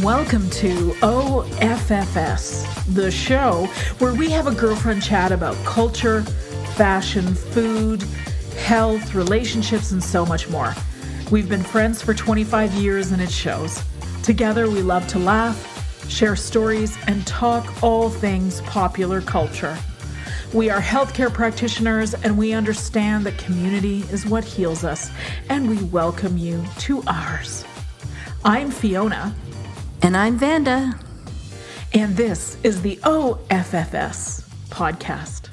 Welcome to OFFS, the show where we have a girlfriend chat about culture, fashion, food, health, relationships, and so much more. We've been friends for 25 years and it shows. Together we love to laugh, share stories, and talk all things popular culture. We are healthcare practitioners and we understand that community is what heals us, and we welcome you to ours. I'm Fiona. And I'm Vanda. And this is the OFFS podcast.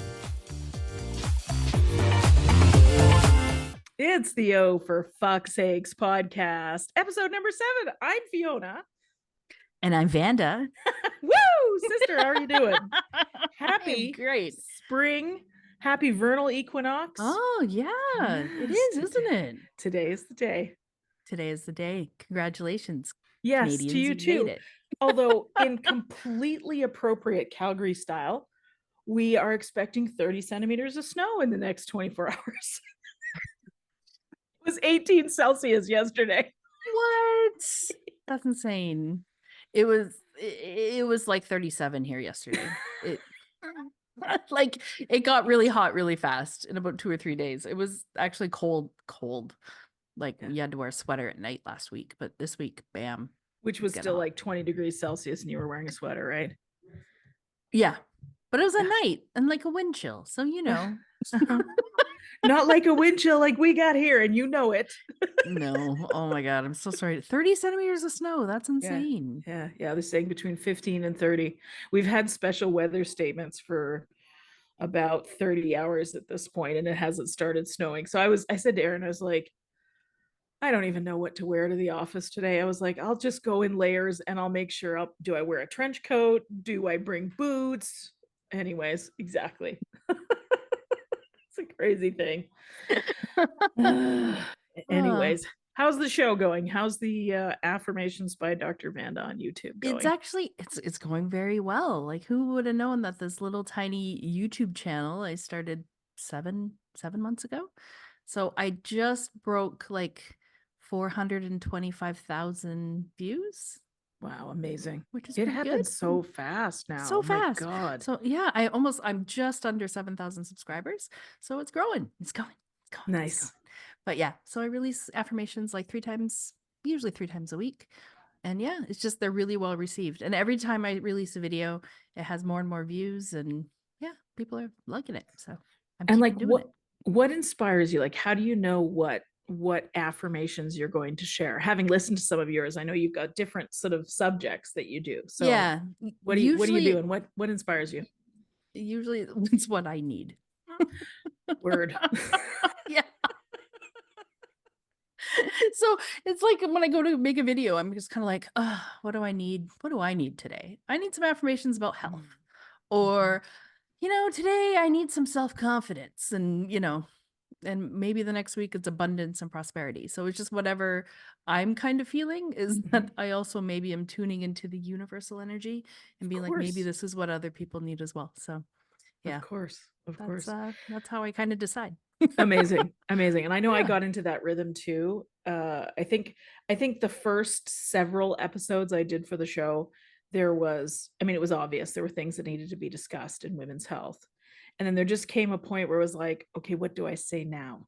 It's the O for Fuck's Sakes podcast, episode number 7. I'm Fiona. And I'm Vanda. Woo! Sister, how are you doing? Happy great spring. Happy vernal equinox. Oh, yeah. Yes, It is, isn't it? Today is the day. Today is the day. Congratulations. Yes, Canadians, to you too. made it. Although in completely appropriate Calgary style, we are expecting 30 centimeters of snow in the next 24 hours. It was 18 Celsius yesterday. What? That's insane. It was like 37 here yesterday. It got really hot really fast in about 2 or 3 days. It was actually cold. You had to wear a sweater at night last week, but this week, bam. Which was still like 20 degrees Celsius and you were wearing a sweater, right? Yeah. But it was a night and like a wind chill. So, Not like a wind chill like we got here, and you know it. No. Oh my God. I'm so sorry. 30 centimeters of snow. That's insane. Yeah. They're saying between 15 and 30. We've had special weather statements for about 30 hours at this point, and it hasn't started snowing. So I said to Aaron, I was like, I don't even know what to wear to the office today. I was like, I'll just go in layers and I'll make sure do I wear a trench coat? Do I bring boots? Anyways, exactly. It's a crazy thing. Anyways, how's the show going? How's the Affirmations by Dr. Vanda on YouTube going? It's actually it's going very well. Like, who would have known that this little tiny YouTube channel I started seven months ago? So I just broke like 425,000 views. Wow, amazing. Which is it pretty happened good. so fast now. So fast. My God. So yeah, I'm just under 7,000 subscribers. So it's growing. It's going. Nice. It's going. But yeah, so I release affirmations like usually three times a week. And yeah, it's just they're really well received. And every time I release a video, it has more and more views, and yeah, people are liking it. So I'm like, what inspires you? Like, how do you know what affirmations you're going to share? Having listened to some of yours, I know you've got different sort of subjects that you do. So yeah, what do you do, and what inspires you? Usually it's what I need. Word. Yeah. So it's like when I go to make a video, I'm just kind of like, what do I need? What do I need today? I need some affirmations about health, or today I need some self-confidence, and and maybe the next week it's abundance and prosperity. So it's just whatever I'm kind of feeling is that I also maybe am tuning into the universal energy and being like, maybe this is what other people need as well. So yeah, of course. That's how I kind of decide. Amazing. And I know I got into that rhythm too. I think the first several episodes I did for the show, it was obvious there were things that needed to be discussed in women's health. And then there just came a point where it was like, okay, what do I say now?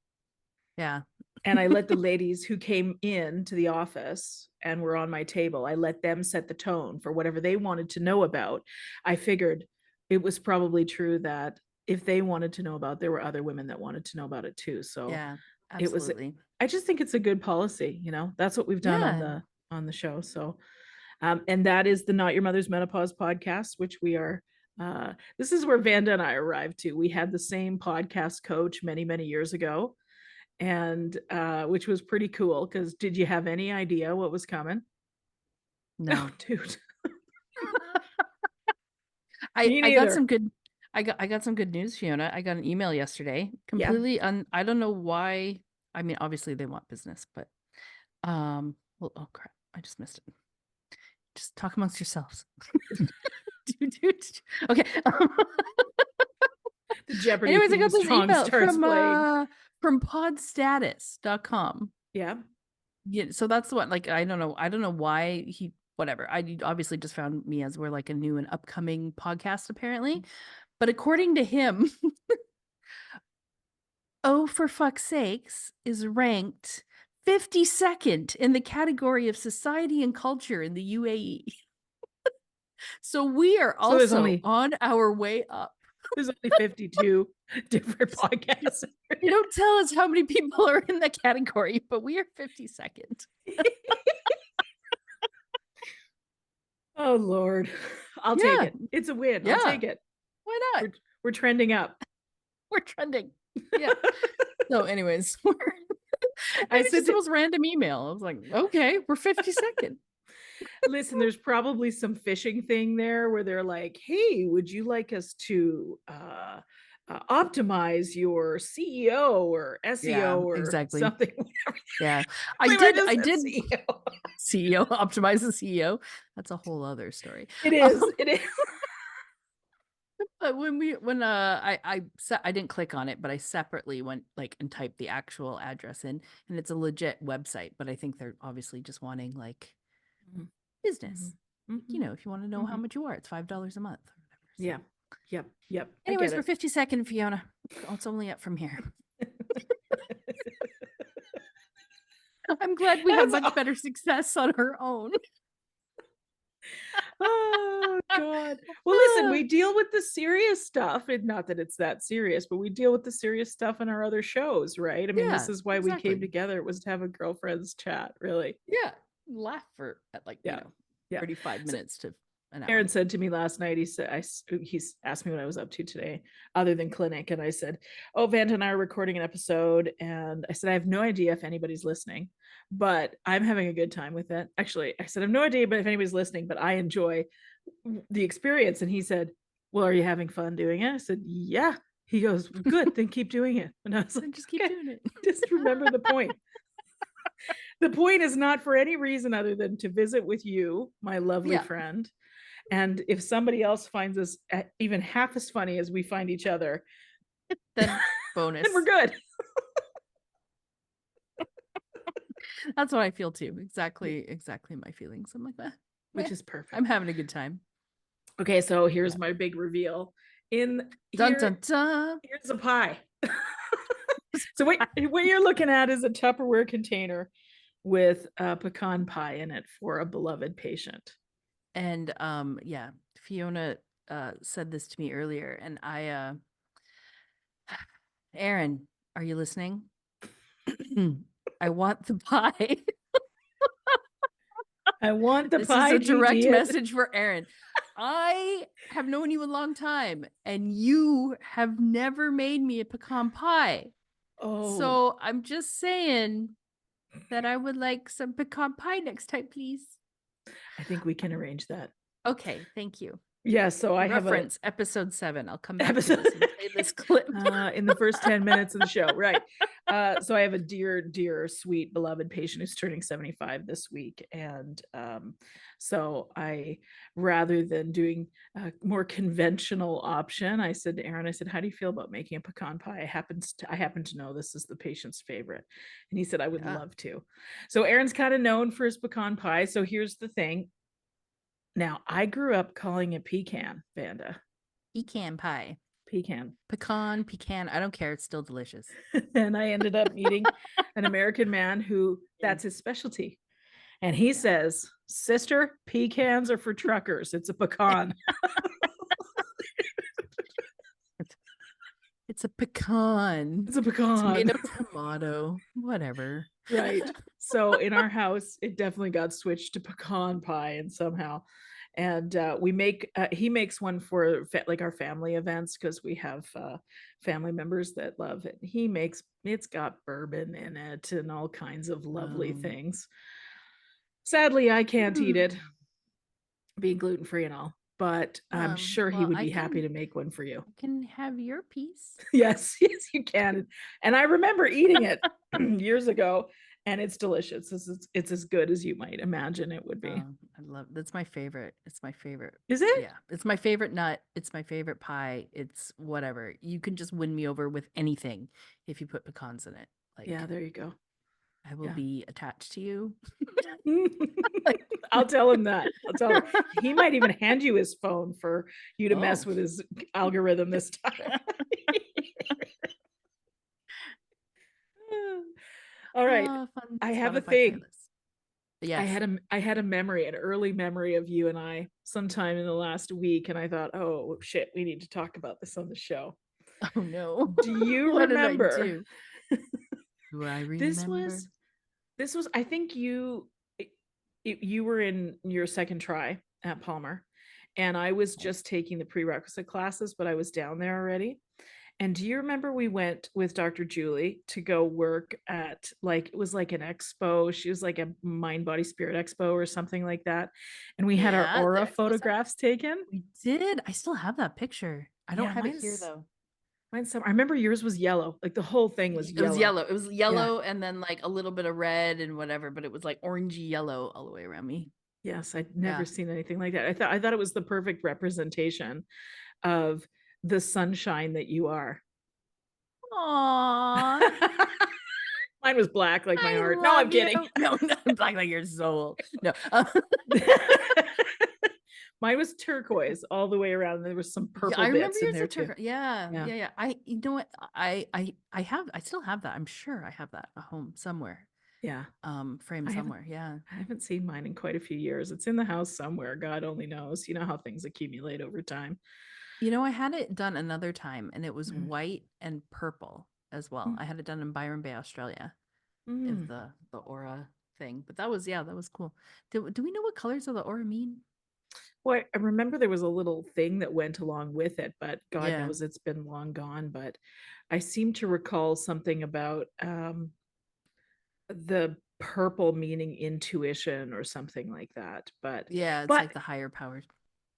Yeah. And I let the ladies who came in to the office and were on my table, I let them set the tone for whatever they wanted to know about. I figured it was probably true that if they wanted to know about, there were other women that wanted to know about it too. So yeah, absolutely. I just think it's a good policy. That's what we've done on the show. So, and that is the Not Your Mother's Menopause podcast, which we are, this is where Vanda and I arrived to. We had the same podcast coach many, many years ago, and which was pretty cool. Because did you have any idea what was coming? No, dude. I got some good. I got some good news, Fiona. I got an email yesterday. Completely I don't know why. I mean, obviously they want business, but well, oh crap, I just missed it. Just talk amongst yourselves. Okay. The Jeopardy. Anyways, I got this email from podstatus.com. Yeah. Yeah, so that's what, like, I don't know why whatever. I obviously just found me as we're like a new and upcoming podcast, apparently. But according to him, Oh, for fuck's sakes is ranked 52nd in the category of society and culture in the UAE. So we are So also on our way up. there's only 52 different podcasts. You don't tell us how many people are in that category, but we are 52nd. Oh Lord. I'll take Yeah. it. It's a win. Yeah. I'll take it. Why not? We're trending up. We're trending. Yeah. So, anyways, I it's said just the most random email. I was like, okay, we're 52nd. listen, there's probably some phishing thing there where they're like, hey, would you like us to optimize your CEO or SEO Yeah, or exactly. something? Yeah. I did CEO. CEO optimize the CEO. That's a whole other story. It is. It is. But I didn't click on it, but I separately went like and typed the actual address in, and it's a legit website. But I think they're obviously just wanting like business. Mm-hmm. You know, if you want to know how much you are, it's $5 a month or whatever. So. Yeah. Yep. Anyways, we're 52nd, Fiona. Oh, it's only up from here. I'm glad we have much better success on our own. Oh God. Well, listen, we deal with the serious stuff, and not that it's that serious, but we deal with the serious stuff in our other shows, right? I mean, this is why we came together. It was to have a girlfriend's chat, really. Yeah. Laugh for like, 35 minutes to an hour. Aaron said to me last night, he's asked me what I was up to today, other than clinic. And I said, oh, Vanda and I are recording an episode. And I said, I have no idea if anybody's listening, but I'm having a good time with it. Actually, I said, I have no idea if anybody's listening, but I enjoy the experience. And he said, well, are you having fun doing it? I said, yeah. He goes, good, then keep doing it. And I was like, just keep doing it. Just remember the point. The point is not for any reason other than to visit with you, my lovely friend. And if somebody else finds us even half as funny as we find each other, then bonus. Then we're good. That's what I feel too. Exactly my feelings. I'm like that. Which is perfect. I'm having a good time. Okay, so here's my big reveal. Here's a pie. So what you're looking at is a Tupperware container with a pecan pie in it for a beloved patient. And Fiona said this to me earlier, and Aaron, are you listening? I want the pie. I want the pie. This is a direct message for Aaron. I have known you a long time, and you have never made me a pecan pie. Oh. So I'm just saying that I would like some pecan pie next time, please. I think we can arrange that. Okay, thank you. Yeah, so I have reference episode 7. I'll come back to this and play this clip in the first 10 minutes of the show, right? So I have a dear, sweet, beloved patient who's turning 75 this week, and so I, rather than doing a more conventional option, I said to Aaron, I said, "How do you feel about making a pecan pie? I happen to know this is the patient's favorite," and he said, "I would love to." So Aaron's kind of known for his pecan pie. So here's the thing. Now, I grew up calling it pecan, Vanda. Pecan pie. Pecan. Pecan. I don't care. It's still delicious. And I ended up meeting an American man who that's his specialty. And he says, sister, pecans are for truckers. It's a pecan. It's a pecan. It's a pecan. It's made of tomato. Whatever. Right. So in our house, it definitely got switched to pecan pie, and somehow. And he makes one for like our family events, because we have family members that love it. It's got bourbon in it and all kinds of lovely things. Sadly, I can't eat it, being gluten-free and all, but I'm sure he would be happy to make one for you. I can have your piece. Yes, you can. And I remember eating it years ago, and it's delicious. It's as good as you might imagine it would be. I love that's my favorite. It's my favorite. Is it? Yeah. It's my favorite nut. It's my favorite pie. It's whatever. You can just win me over with anything if you put pecans in it. Like, yeah, there you go. I will be attached to you. I'll tell him that. I'll tell him. He might even hand you his phone for you to mess Oh. with his algorithm this time. All right. Oh, fun I have a Spotify thing. playlist. Yes. I had a memory, an early memory of you and I sometime in the last week, and I thought, oh shit, we need to talk about this on the show. Oh no. Do you What did I remember? do? Do I This remember? was I think you were in your second try at Palmer, and I was just taking the prerequisite classes, but I was down there already. And do you remember we went with Dr. Julie to go work at, like, it was like an expo. She was like a mind, body, spirit expo or something like that. And we had our Yeah, the aura expo center. photographs taken. We did. I still have that picture. I don't Yeah, have it here though. mine's some. I remember yours was yellow. Like the whole thing was It was yellow. yellow. It was Yeah. yellow and then like a little bit of red and whatever, but it was like orangey yellow all the way around me. Yes, I'd never Yeah. seen anything like that. I thought it was the perfect representation of the sunshine that you are. Aww. Mine was black like my I heart. No, I'm love you. kidding. No, black like your soul. No. Mine was turquoise all the way around. There was some Yeah, purple I remember bits in yours there a too. turquoise. Yeah, Yeah. yeah. You know what? I still have that. I'm sure I have that at home somewhere. Yeah. Framed somewhere. Yeah. I haven't seen mine in quite a few years. It's in the house somewhere. God only knows. You know how things accumulate over time. You know, I had it done another time and it was Mm. white and purple as well. I had it done in Byron Bay, Australia. Of the aura thing. But that was cool. Do we know what colors of the aura mean? Well, I remember there was a little thing that went along with it, but God Yeah. knows it's been long gone. But I seem to recall something about the purple meaning intuition or something like that. Yeah, it's But like the higher powers.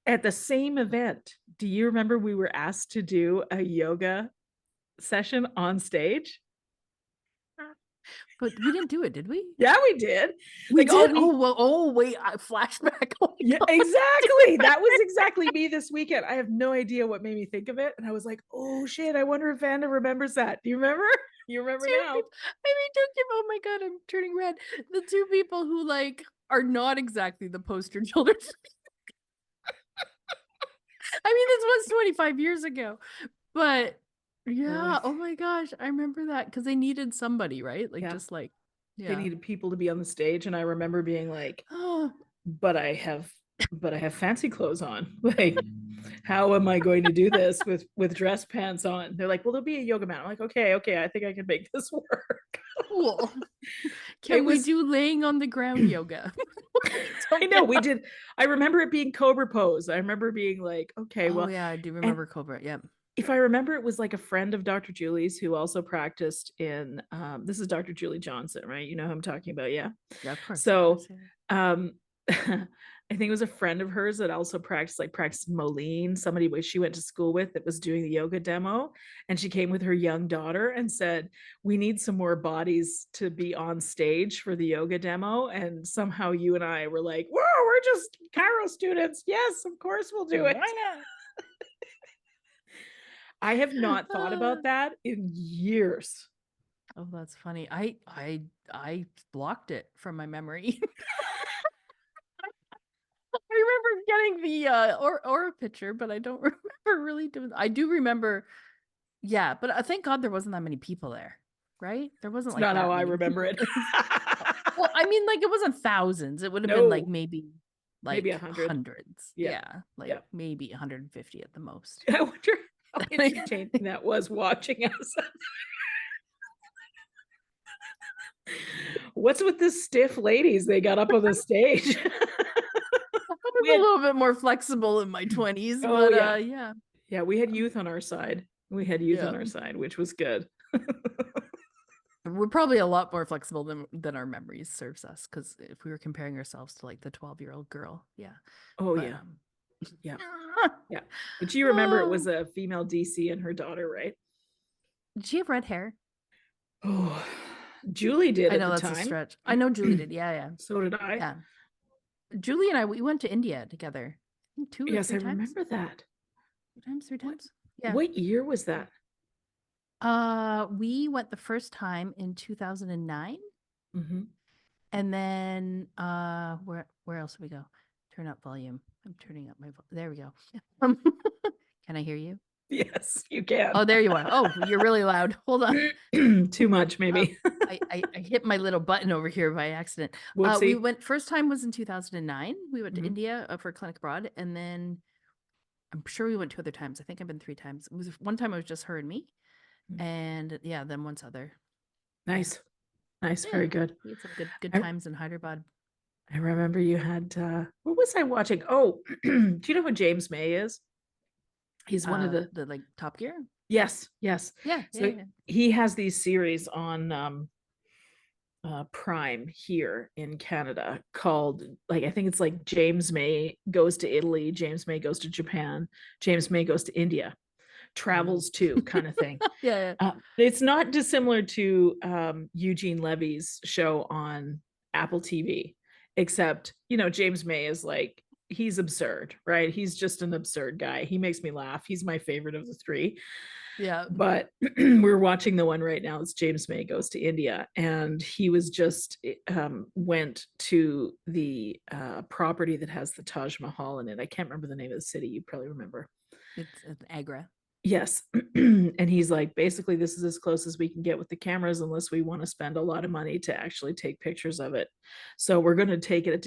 at the same event, do you remember we were asked to do a yoga session on stage? But we didn't do it, did we? Yeah, we did. We Like, did. Oh, well, oh wait, flashback. Oh my yeah, God. exactly. That was exactly me this weekend. I have no idea what made me think of it. And I was like, oh shit, I wonder if Vanda remembers that. Do you remember? You remember now? I mean, don't give. Oh my God, I'm turning red. The two people who like are not exactly the poster children. I mean, this was 25 years ago, but yeah. Oh my gosh, I remember that because they needed somebody, right? Like, Yeah. just like, They yeah. needed people to be on the stage. And I remember being like, Oh, but I have fancy clothes on. Like, how am I going to do this with dress pants on? They're like, well, there'll be a yoga mat. I'm like, okay, I think I can make this work. cool. Can we do laying on the ground yoga? I know we did. I remember it being Cobra pose. I remember being like, okay, well, yeah, I do remember Cobra. Yep. If I remember, it was like a friend of Dr. Julie's who also practiced in, this is Dr. Julie Johnson, right? You know who I'm talking about. Yeah. Yeah, of course. So, I think it was a friend of hers that also practiced Moline, somebody she went to school with that was doing the yoga demo. And she came with her young daughter and said, we need some more bodies to be on stage for the yoga demo. And somehow you and I were like, whoa, we're just Chiro students. Yes, of course we'll do it. Why not? I have not thought about that in years. Oh, that's funny. I blocked it from my memory. I remember getting the aura picture, but I don't remember really doing. I do remember, yeah, but thank God there wasn't that many people there, right? There wasn't It's like not that how I many remember it. Well, I mean, like it wasn't thousands. It would have been like maybe maybe 100. hundreds. Yeah. Like maybe 150 at the most. I wonder how entertaining that was watching us. What's with the stiff ladies they got up on the stage? I was a little bit more flexible in my 20s, but yeah. Yeah, we had youth on our side. We had youth on our side, which was good. We're probably a lot more flexible than our memories serves us, because if we were comparing ourselves to like the 12-year-old girl, yeah. Oh, but, yeah. Yeah. But you remember it was a female DC and her daughter, right? Did she have red hair? Oh, Julie did. I know at the that's time. a stretch. I know Julie did. Yeah. So did I. Yeah. Julie and I, we went to India together. 2 or 3 yes, I times. remember that. 3 times. Yeah. What year was that? We went the first time in 2009. Mhm. And then where else do we go? Turn up volume. I'm turning up my there we go. Um, can I hear you? Yes, you can. Oh, there you are. Oh, you're really loud. Hold on. Too much, Um, maybe. I hit my little button over here by accident. We Whoopsie. went first time was in 2009. We went to Mhm. India for clinic abroad, and then I'm sure we went 2 other times. I think I've been 3 times. It was one time it was just her and me, Mm. and yeah, then once other. Yeah, Nice. Nice. yeah. Very good. We had some good I, times in Hyderabad. I remember you had, what was I watching? Oh, do you know who James May is? He's one of the, The like Top Gear. yes, yes. Yeah, yeah, So yeah. he has these series on Prime here in Canada called, like, I think it's like James May goes to Italy, James May goes to Japan, James May goes to India, Wow. travels to kind of thing. Yeah, yeah. It's not dissimilar to Eugene Levy's show on Apple TV, except, James May is like, he's absurd, right? He's just an absurd guy. He makes me laugh. He's my favorite of the three. Yeah. But we're watching the one right now. It's James May goes to India, and he was just went to the property that has the Taj Mahal in it. I can't remember the name of the city. You probably remember. It's Agra. Yes. And he's like, basically, this is as close as we can get with the cameras, unless we want to spend a lot of money to actually take pictures of it. So we're going to take it a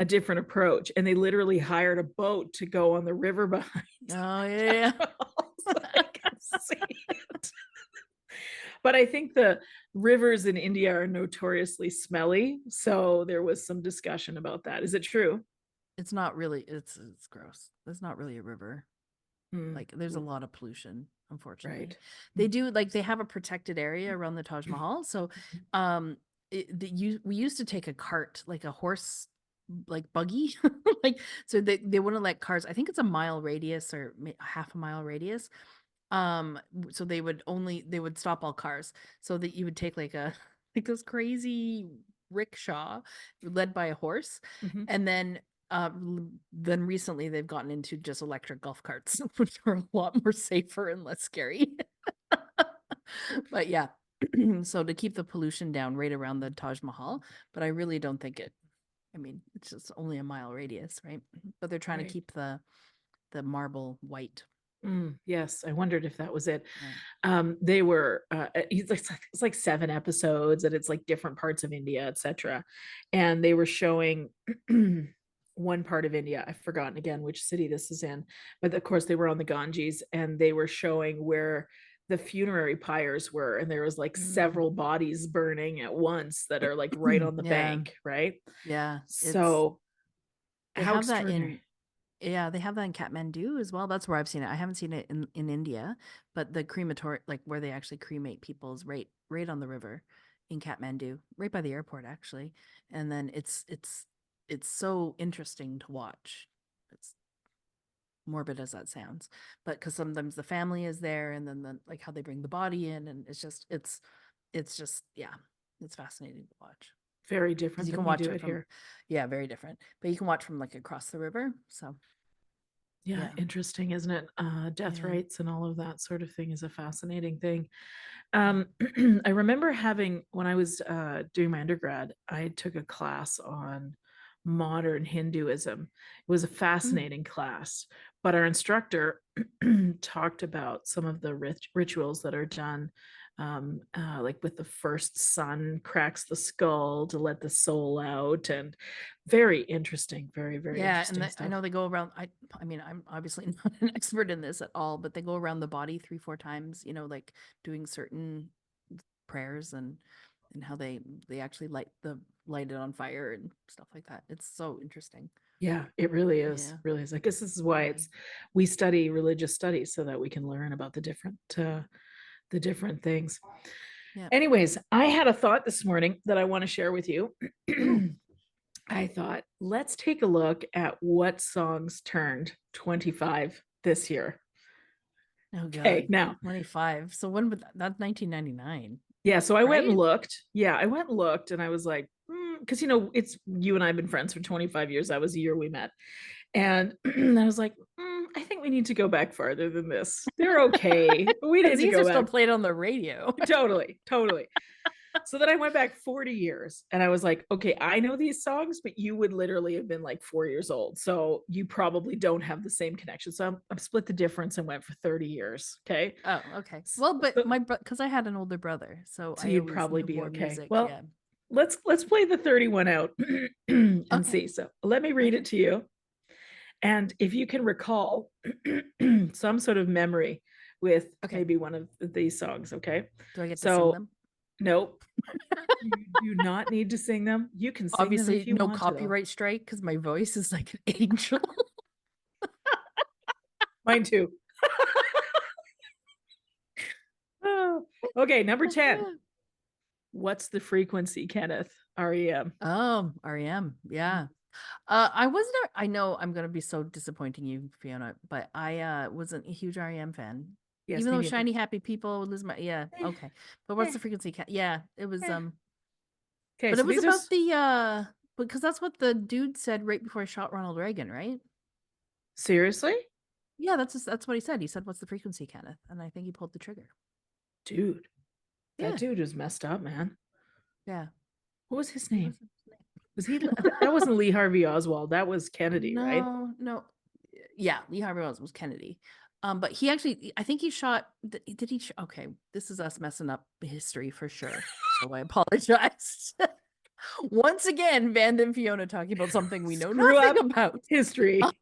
different approach. And they literally hired a boat to go on the river behind. Oh yeah. So I can see it. But I think the rivers in India are notoriously smelly. So there was some discussion about that. Is it true? It's not really it's gross. It's not really a river. Mm, Like there's a lot of pollution, unfortunately. right. They do like they have a protected area around the Taj Mahal. So um we used to take a cart, like a horse like buggy. Like so they wouldn't let cars. I think it's a mile radius or half a mile radius. So they would stop all cars so that you would take like a like this crazy rickshaw led by a horse, Mhm. and then recently they've gotten into just electric golf carts, which are a lot more safer and less scary. But yeah, so to keep the pollution down right around the Taj Mahal, but I really don't think I mean, it's just only a mile radius, right? But they're trying to Right. keep the marble white. Yes, I wondered if that was it. Yeah. They were it's like 7 episodes, and it's like different parts of India, etc. And they were showing one part of India. I've forgotten again which city this is in, but of course they were on the Ganges, and they were showing where the funerary pyres were, and there was like Mm. several bodies burning at once that are like right on the Yeah. bank, right? Yeah. So They how have that extraordinary. yeah, they have that in Kathmandu as well. That's where I've seen it. I haven't seen it in India, but the crematory, like where they actually cremate people, is right on the river in Kathmandu, right by the airport actually. And then it's so interesting to watch. It's morbid as that sounds, but because sometimes the family is there, and then like how they bring the body in, and it's just yeah, it's fascinating to watch Very because different you than can we watch do it it from here. yeah, very different, but you can watch from like across the river. So Yeah, yeah, interesting, isn't it? Death yeah. rates and all of that sort of thing is a fascinating thing. I remember having, when I was doing my undergrad, I took a class on modern Hinduism. It was a Mm. fascinating class, but our instructor talked about some of the rituals that are done, like with the first sun cracks the skull to let the soul out, and very interesting, very, very Yeah, and interesting I stuff. know they go around. I mean, I'm obviously not an expert in this at all, but they go around the body 3 4 times. Like doing certain prayers, and how they actually light it on fire and stuff like that. It's so interesting. Yeah, it really is. Yeah, Really is. I guess this is why yeah, we study religious studies, so that we can learn about the different things. yeah. Anyways, I had a thought this morning that I want to share with you. Ooh, I thought, let's take a look at what songs turned 25 this year. oh Okay, God, now, 25. So when would that's 1999, yeah, so I went and right? looked. Yeah, I went and looked, and I was like, because it's you and I have been friends for 25 years. That was the year we met. And I was like, I think we need to go back farther than this. They're okay, but we Because need to these go are still back. played on the radio. Totally, totally. So then I went back 40 years and I was like, okay, I know these songs, but you would literally have been like 4 years old. So you probably don't have the same connection. So I'm split the difference and went for 30 years. Okay. Oh, okay. Well, but So, because I had an older brother, so so I you'd always probably knew be more okay. music. Well, Yeah. let's play the 31 out and Okay. see. So let me read it to you. And if you can recall some sort of memory with Okay. maybe one of these songs, okay? Do I get to sing So, them? nope, you do not need to sing them. You can sing them Obviously, if you no want to, though. copyright strike because my voice is like an angel. Mine too. Oh, okay, number 10. What's the frequency, Kenneth? REM. Oh, REM. Yeah. I wasn't. I know I'm gonna be so disappointing you, Fiona, but I wasn't a huge REM fan. Yes, Even me though neither. Shiny Happy People was my okay. But what's the frequency? Yeah, it was Okay, but so it was these are about the because that's what the dude said right before he shot Ronald Reagan, right? seriously, Yeah, that's what he said. He said, "What's the frequency, Kenneth?" And I think he pulled the trigger. dude. That Yeah, dude was messed up, man. yeah. What was his He name? wasn't. Was he? That wasn't Lee Harvey Oswald. That was Kennedy, right? No, no. Yeah, Lee Harvey Oswald was Kennedy. But he actually, I think he shot. Did he? Okay, this is us messing up history for sure. So I apologize. Once again, Vanda and Fiona talking about something we know Screw nothing up about. history and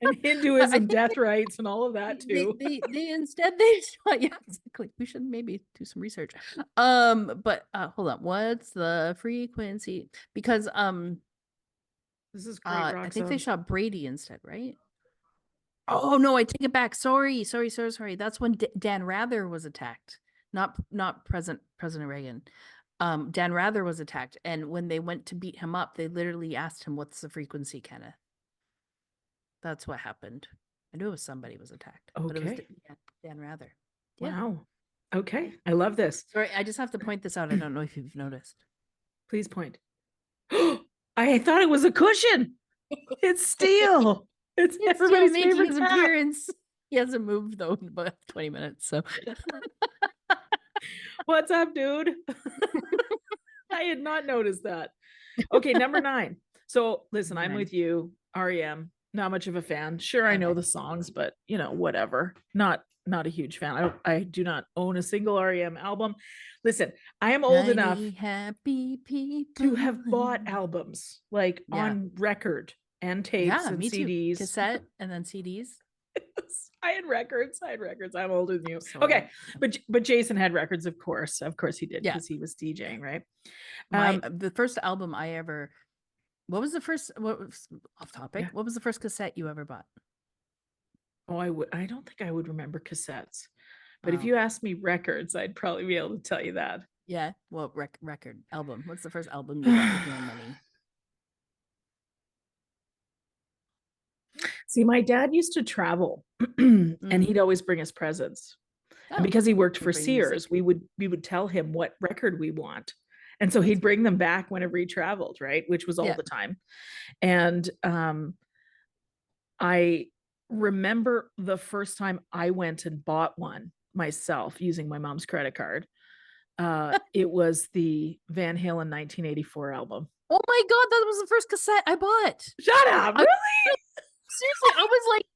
But I Hinduism, think death rights, and all of that too. they instead they shot. Yeah, exactly. We should maybe do some research. But hold on. What's the frequency? Because This is great I rock think they songs. shot Brady instead, right? Oh no, I take it back. Sorry. That's when Dan Rather was attacked. Not President Reagan. Dan Rather was attacked, and when they went to beat him up, they literally asked him, "What's the frequency, Kenneth?" That's what happened. I knew it was somebody was attacked, but it was Okay. Dan Rather. Yeah. Wow. Okay. I love this. Sorry, I just have to point this out. I don't know if you've noticed. Please point. I thought it was a cushion. It's steel. It's It's still everybody's making favorite his cat. appearance. He hasn't moved though in about 20 minutes. So What's up, dude? I had not noticed that. Okay, number 9. So listen, I'm with you. REM, not much of a fan. Sure, I know okay. the songs, but whatever. Not a huge fan. I do not own a single REM album. Listen, I am old enough Happy people. to have bought albums like Yeah. on record and tapes Yeah, and me too. CDs. Cassette and then CDs. I had records. I'm older than you. So Okay, but Jason had records, of course. Of course he did, yeah. because he was DJing, right? The first album I ever what was the first what was off topic? Yeah. What was the first cassette you ever bought? Oh, I don't think I would remember cassettes. But if Oh. you asked me records, I'd probably be able to tell you that. Yeah. Well, record album. What's the first album you bought with your own money? See, my dad used to travel and he'd always bring us presents. And Oh, because he worked they for bring music. Sears, we would tell him what record we want. And so he'd bring them back whenever he traveled, right? Which was all the time. And I remember the first time I went and bought one myself using my mom's credit card. It was the Van Halen 1984 album. Oh my God, that was the first cassette I bought. Shut up. Really? Seriously,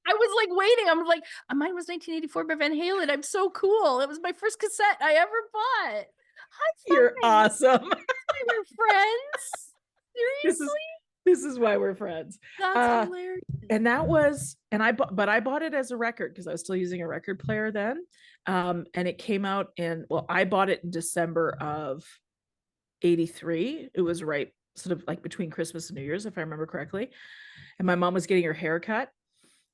I was like waiting. I was like, mine was 1984 by Van Halen. I'm so cool. It was my first cassette I ever bought. High five. You're awesome. We're friends. Seriously? This is why we're friends. That's hilarious. And that was, I bought it as a record because I was still using a record player then. And it came out I bought it in December of 83. It was right sort of like between Christmas and New Year's, if I remember correctly. And my mom was getting her hair cut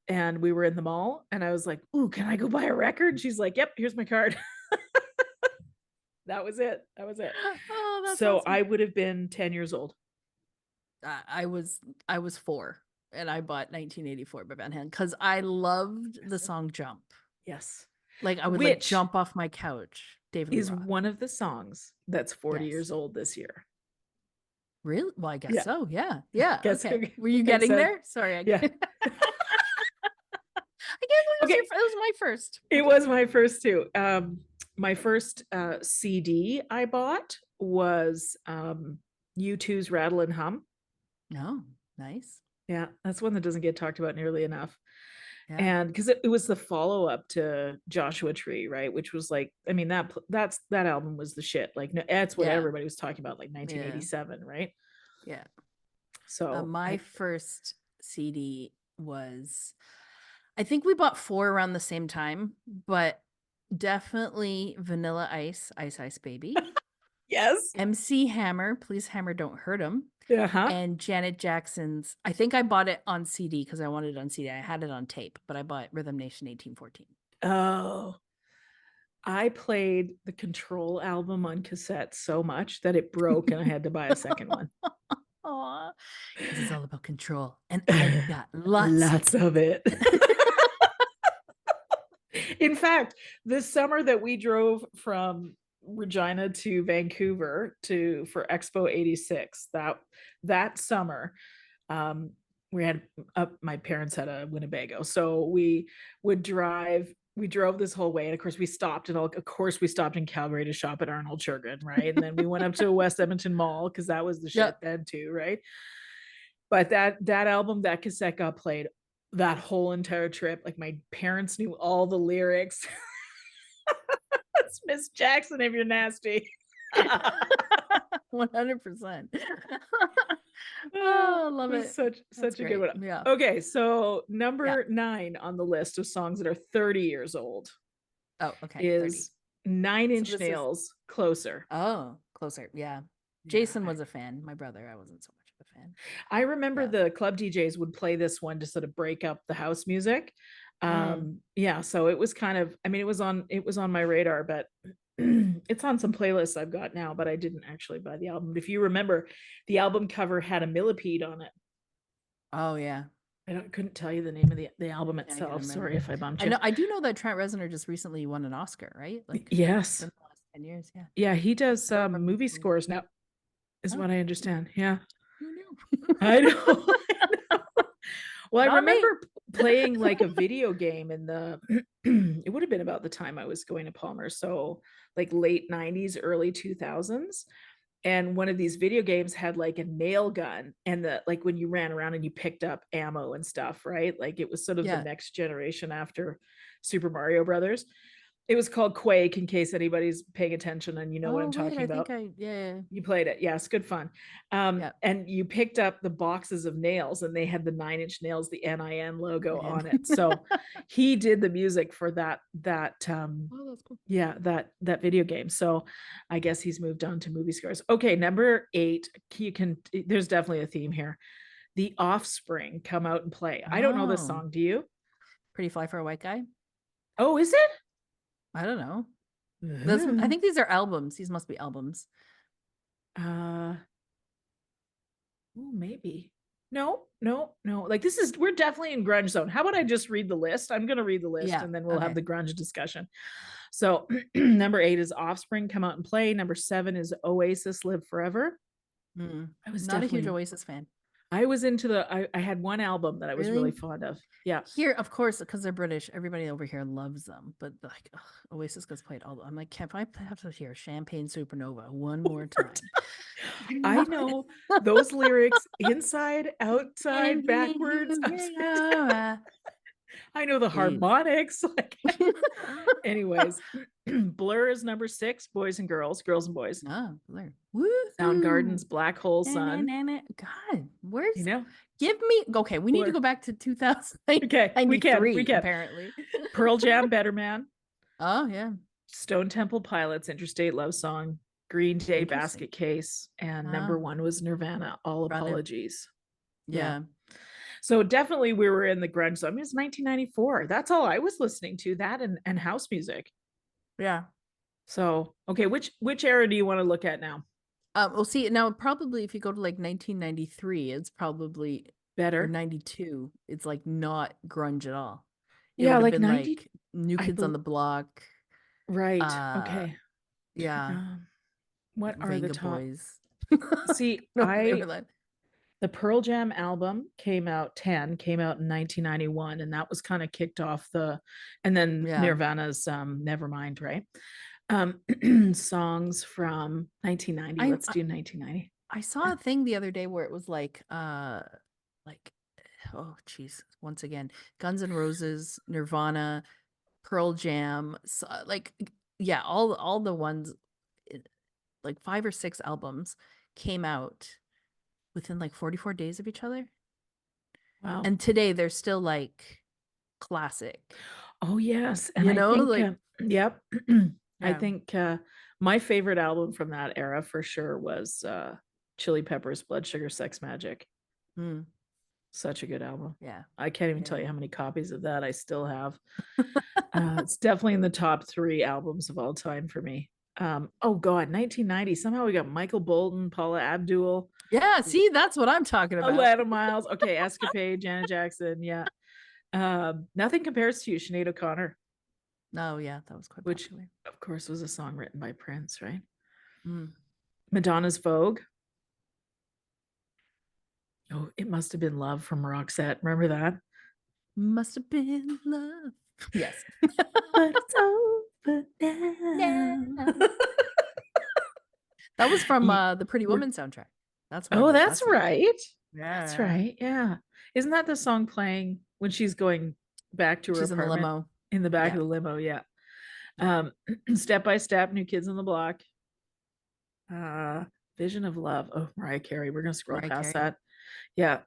and we were in the mall and I was like, "Ooh, can I go buy a record?" She's like, "Yep, here's my card." That was it. Oh, that's so awesome. I would have been 10 years old. I was 4 and I bought 1984 by Van Halen because I loved the song Jump. Yes. Like I would like jump off my couch. David Lee is Roth. one of the songs that's 40 years old this year. Really? Well, I guess so. Yeah. Yeah. Guess okay. Were you getting there? Sorry. Yeah. I can't believe it was my first. It was my first too. My first CD I bought was U2's Rattle and Hum. No, nice. Yeah, that's one that doesn't get talked about nearly enough. Yeah. And because it was the follow-up to Joshua Tree, right? Which was like, I mean, that album was the shit. Like, that's what Yeah. everybody was talking about, like Yeah. 1987, right? Yeah. So My first CD was, I think we bought 4 around the same time, but definitely Vanilla Ice, Ice Ice Baby, yes. MC Hammer, Please Hammer Don't Hurt 'Em, Uh-huh. and Janet Jackson's. I think I bought it on CD because I wanted it on CD. I had it on tape, but I bought Rhythm Nation 1814. Oh, I played the Control album on cassette so much that it broke and I had to buy a second one. Aw, because it's all about control, and I've got lots. Lots of it. In fact, this summer that we drove from Regina to Vancouver for Expo 86, that summer, um, we had my parents had a Winnebago, so we drove this whole way, and of course we stopped, we stopped in Calgary to shop at Arnold Sugar, right? And then we went up to West Edmonton Mall because that was the shit then too, right? But that album, that cassette got played that whole entire trip. Like my parents knew all the lyrics. It's Miss Jackson if you're nasty. 100%. Oh, love it. Such a good one. Yeah. Okay, so number 9 on the list of songs that are 30 years old. Oh, okay. Is 9 Inch So Nails, Closer. Oh, Closer. Yeah. Jason was a fan. My brother, I wasn't so much of a fan. I remember the club DJs would play this one to sort of break up the house music. Yeah, so it was kind of, I mean, it was on my radar, but it's on some playlists I've got now, but I didn't actually buy the album. If you remember, the album cover had a millipede on it. Oh yeah. I couldn't tell you the name of the album itself. Sorry if I bumped you. I do know that Trent Reznor just recently won an Oscar, right? Like yes, in the last 10 years. Yeah. Yeah, he does movie scores now, is what I understand. Yeah. Who knew? I know. Well, I remember playing like a video game in the it would have been about the time I was going to Palmer, so like late 90s, early 2000s. And one of these video games had like a nail gun, and like when you ran around and you picked up ammo and stuff, right? Like it was sort of the next generation after Super Mario Brothers. It was called Quake, in case anybody's paying attention and you know what I'm talking about. You played it. Yes, good fun. And you picked up the boxes of nails, and they had the 9 Inch Nails, the NIN logo on it. So he did the music for that that's cool. Yeah, that video game. So I guess he's moved on to movie scores. Okay, number 8. There's definitely a theme here. The Offspring, Come Out and Play. I don't know this song. Do you? Pretty Fly for a White Guy. Oh, is it? I don't know. I think these are albums. These must be albums. Oh, maybe. No. Like we're definitely in grunge zone. How about I just read the list? I'm going to read the list and then we'll have the grunge discussion. So number 8 is Offspring, Come Out and Play. Number 7 is Oasis, Live Forever. I was not a huge Oasis fan. I was into I had one album that I was really fond of. Yeah. Here, of course, because they're British, everybody over here loves them. But like Oasis gets played all. I'm like, can't I have to hear Champagne Supernova one more time? I know those lyrics inside, outside, backwards. I know the harmonics. Like, anyways, Blur is number 6. Boys and Girls, Girls and Boys. Oh, Blur. Soundgarden's Black Hole Sun. God, where's give me we need to go back to 2000. Okay, we can apparently. Pearl Jam, Better Man. Oh yeah. Stone Temple Pilots, Interstate Love Song. Green Day, Basket Case, and number 1 was Nirvana, All Apologies. Yeah. So definitely we were in the grunge zone. I mean, it's 1994. That's all I was listening to, that and house music. Yeah. So, okay, which era do you want to look at now? We'll see. Now, probably if you go to like 1993, it's probably better. Or 92, it's like not grunge at all. Yeah, like 90. Like New Kids on the Block. Right. Okay. Yeah. What are Vanga the top? Boys? See, the Pearl Jam album came out in 1991, and that was kind of kicked off and then Nirvana's Nevermind, right? Songs from 1990. I Let's do 1990. I saw a thing the other day where it was like oh geez, once again, Guns N' Roses, Nirvana, Pearl Jam, like yeah, all the ones, eh, like 5 or 6 albums came out within like 44 days of each other. Wow. And today they're still like classic. Oh yes, and You I know, think like yep. I yeah. think my favorite album from that era for sure was Chili Peppers Blood Sugar Sex Magic. Mm, Such a good album. yeah. I can't even tell Yeah. you how many copies of that I still have. It's definitely in the top 3 albums of all time for me. Oh God, 1990. Somehow we got Michael Bolton, Paula Abdul, Yeah, see, that's what I'm talking about. Atlanta Miles. Okay, Escapade, Janet Jackson. Yeah. Nothing Compares to You, Sinead O'Connor, Oh, yeah, that was quite which popular. of course was a song written by Prince, right? Mm. Madonna's Vogue. Oh, It Must Have Been Love from Roxette. Remember that? Must have been love. Yes. But it's over now. Now. That was from Ye- the Pretty we're- Woman soundtrack. That's where I Oh, wrote that's that song. right. That's Yeah. right. Yeah. Isn't that the song playing when she's going back to her She's in the apartment limo. in the back Yeah. of the limo? Yeah. Yeah. Step by Step, New Kids on the Block. Uh, Vision of Love. Oh, Mariah Carey. We're gonna scroll Mariah past Carey. that. Yeah.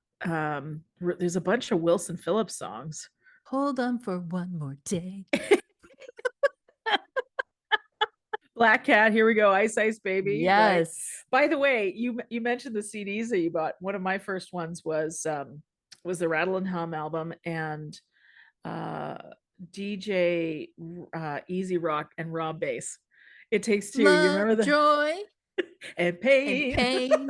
There's a bunch of Wilson Phillips songs. Hold on for one more day. Black Cat, here we go. Ice Ice Baby, right? Yes. By the way, you mentioned the CDs that you bought. One of my first ones was the Rattle and Hum album and uh DJ Easy Rock and Rob Bass. It Takes Two. You Love, remember the joy, and and pain pain,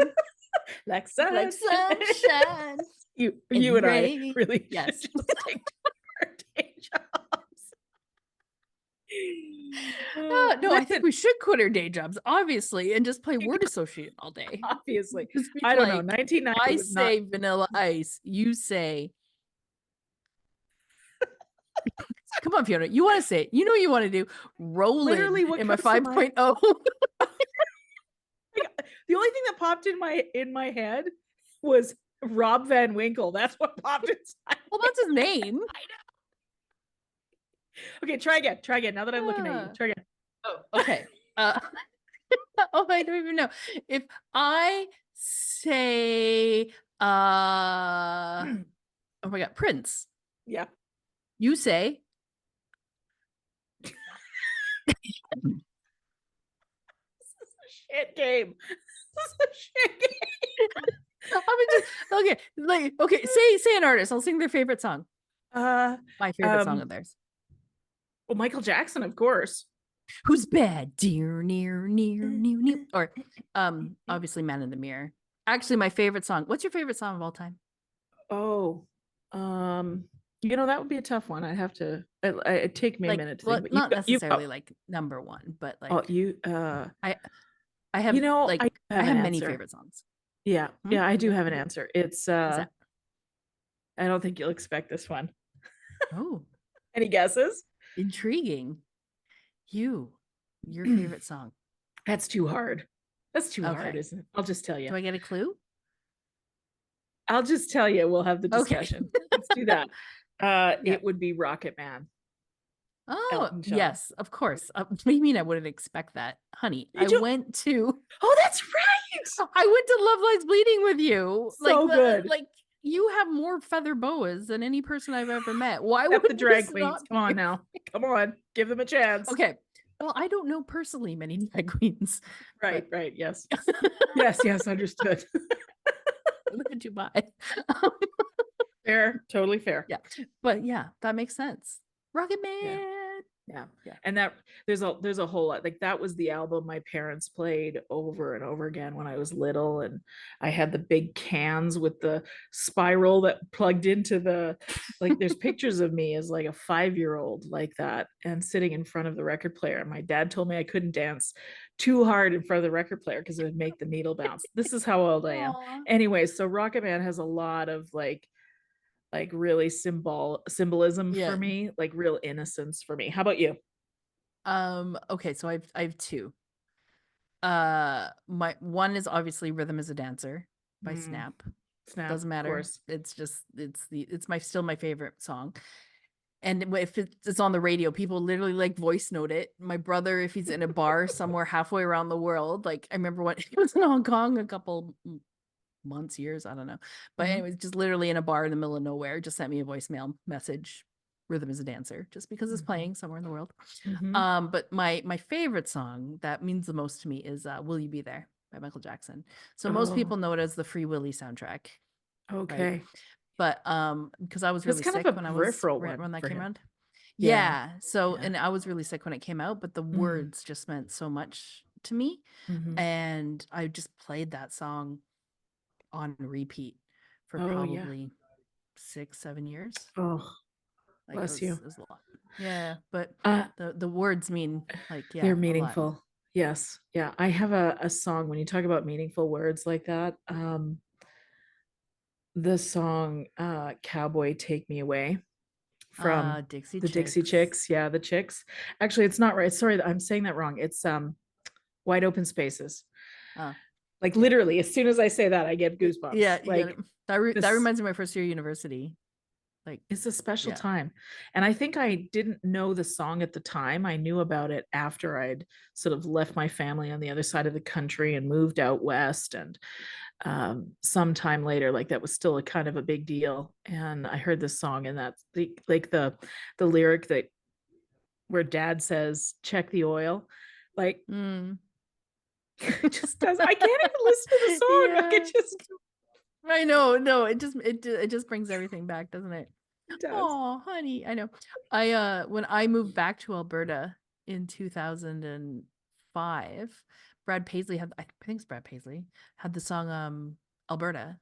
like sun. like sunshine You and and I rain. really Yes. should just take our day jobs. No, I think Listen, we should quit our day jobs, obviously, and just play word association all day. obviously, Just be I don't know. like, 1990 I was not say Vanilla Ice, you say, come on, Fiona, you want to say it. You know what you want to do. literally Roland what in my comes to mind. 5.0. The only thing that popped in my head was Rob Van Winkle. That's what popped inside. Well, that's his name. Okay, try again. Try again. Now that I'm looking at you, try again. Oh, okay. Oh, I don't even know. If I say, oh my God, Prince, Yeah. you say, Shit game. This is a shit game. I mean, just okay, like okay, say an artist. I'll sing their favorite song. Uh, My favorite song of theirs. well, Michael Jackson, of course. Who's bad? Dear, near, near. Or obviously Man in the Mirror. Actually, my favorite song. What's your favorite song of all time? Oh, that would be a tough one. I have to. It take me a Like, minute to well, think. But not you, necessarily like number one, but oh, like you, I have like I I have have an many answer. favorite songs. Yeah, Hmm? yeah, I do have an answer. It's What's that? I don't think you'll expect this one. Oh, Any guesses? intriguing. Your favorite song. That's too hard. That's too hard, Okay. isn't it? I'll just tell Do you. I get a clue? I'll just tell you. We'll have the Okay. discussion. Let's do that. Yeah. It would be Rocket Man. Oh, Elton John. yes, of course. What do you mean I wouldn't expect that? Honey, I You- went to Oh, that's right. Love Lies Bleeding with you. So good. Like you have more feather boas than any person I've ever met. Why Except would the drag this queens. not Come on be- now. Come on. Give them a chance. Okay. Well, I don't know personally many drag queens. Right, right. Yes. Yes, understood. I live in Dubai. Fair. Totally fair. Yeah. But yeah, that makes sense. Rocket Man. Yeah. Yeah. And that there's a whole lot, like that was the album my parents played over and over again when I was little, and I had the big cans with the spiral that plugged into the, like there's pictures of me as like a 5-year-old like that and sitting in front of the record player, and my dad told me I couldn't dance too hard in front of the record player because it would make the needle bounce. This is how old I am. Aw. Anyway, so Rocket Man has a lot of like really symbolism Yeah. for me, like real innocence for me. How about you? Okay, so I have two. My one is obviously Rhythm is a Dancer by Mm, Snap. Snap, Doesn't of matter. course. It's my still my favorite song. And if it's on the radio, people literally like voice note it. My brother, if he's in a bar somewhere halfway around the world, like I remember when he was in Hong Kong a couple months, years, I don't know. But Mhm. anyways, just literally in a bar in the middle of nowhere, just sent me a voicemail message. Rhythm is a Dancer, just because it's Mhm. playing somewhere in the world. Mhm. But my favorite song that means the most to me is "Will You Be There" by Michael Jackson. So most Oh, people know it as the Free Willy soundtrack, right? okay. But because I was That's really kind of sick a when I was peripheral right one when that for came him. around. Yeah. Yeah. So, Yeah. and I was really sick when it came out, but the Mm. words just meant so much to me. Mhm. And I just played that song on repeat for Oh, yeah. probably 6, 7 years. Oh, Like bless you. it was a lot. Yeah. But Uh, the words mean like, they're yeah, a lot. meaningful. Yes. Yeah. I have a song when you talk about meaningful words like that. The song Cowboy Take Me Away from Dixie the Dixie Chicks. Chicks. Yeah, the Chicks. Actually, it's not right. Sorry, I'm saying that wrong. It's Wide Open Spaces. Uh, Like yeah. literally, as soon as I say that, I get goosebumps. Yeah, you get it. Like That this reminds me of my first year of university. Like, it's a special yeah. time. And I think I didn't know the song at the time. I knew about it after I'd sort of left my family on the other side of the country and moved out west. And sometime later, like that was still a kind of a big deal. And I heard this song, and that's the lyric that where dad says, check the oil. Like Mm. it just does. I can't even listen to the song. Like Yeah. it just I know. No, it just brings everything back, doesn't it? it does. Oh, honey, I know. I when I moved back to Alberta in 2005, Brad Paisley had I think it's Brad Paisley had the song Alberta.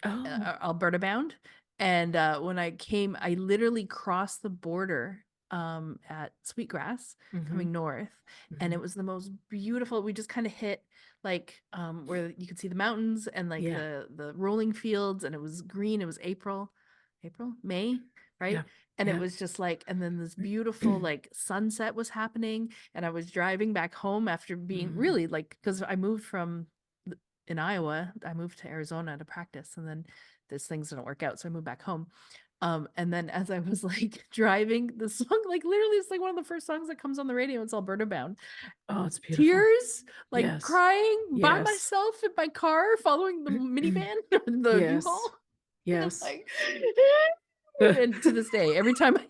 Oh. Alberta bound. And when I came, I literally crossed the border at Sweetgrass Hmm. coming north, and Hmm. it was the most beautiful. We just kind of hit like where you could see the mountains and like Yeah. the rolling fields, and it was green. It was May, right? Yeah. And it Yeah. was just like, and then this beautiful like sunset was happening, and I was driving back home after being Mm. really like because I moved from in Iowa. I moved to Arizona to practice, and then these things didn't work out, so I moved back home. And then as I was like driving the song, like literally, it's like one of the first songs that comes on the radio. It's Alberta Bound. Oh, it's beautiful. Tears, like Yes. crying by Yes. myself in my car, following the minivan, the Yes. U-Haul, Yes. like. And to this day, every time I,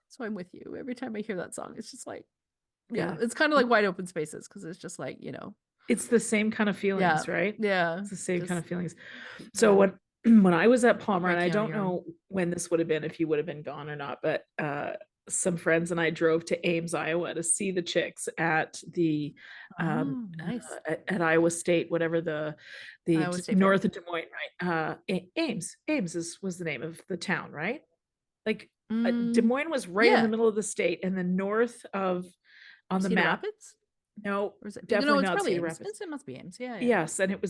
so I'm with you. Every time I hear that song, it's just like, yeah, Yeah. it's kind of like Wide Open Spaces because it's just like, It's the same kind of yeah, feelings, right? yeah, It's the same kind just of feelings. So yeah. when I was at Palmer, Right, and I Keanu, don't you're on. know when this would have been, if you would have been gone or not, but some friends and I drove to Ames, Iowa to see the Chicks at the Oh, nice. at Iowa State, whatever Iowa State Fair. north of Des Moines, right? Ames was the name of the town, right? Like Des Mm, Moines was right in the yeah. middle of the state, and then north of on the Cedar map. Rapids? No, Or is it? No, definitely it's not probably Cedar Ames. Rapids. It must be Ames. Yeah, yeah. Yes, and it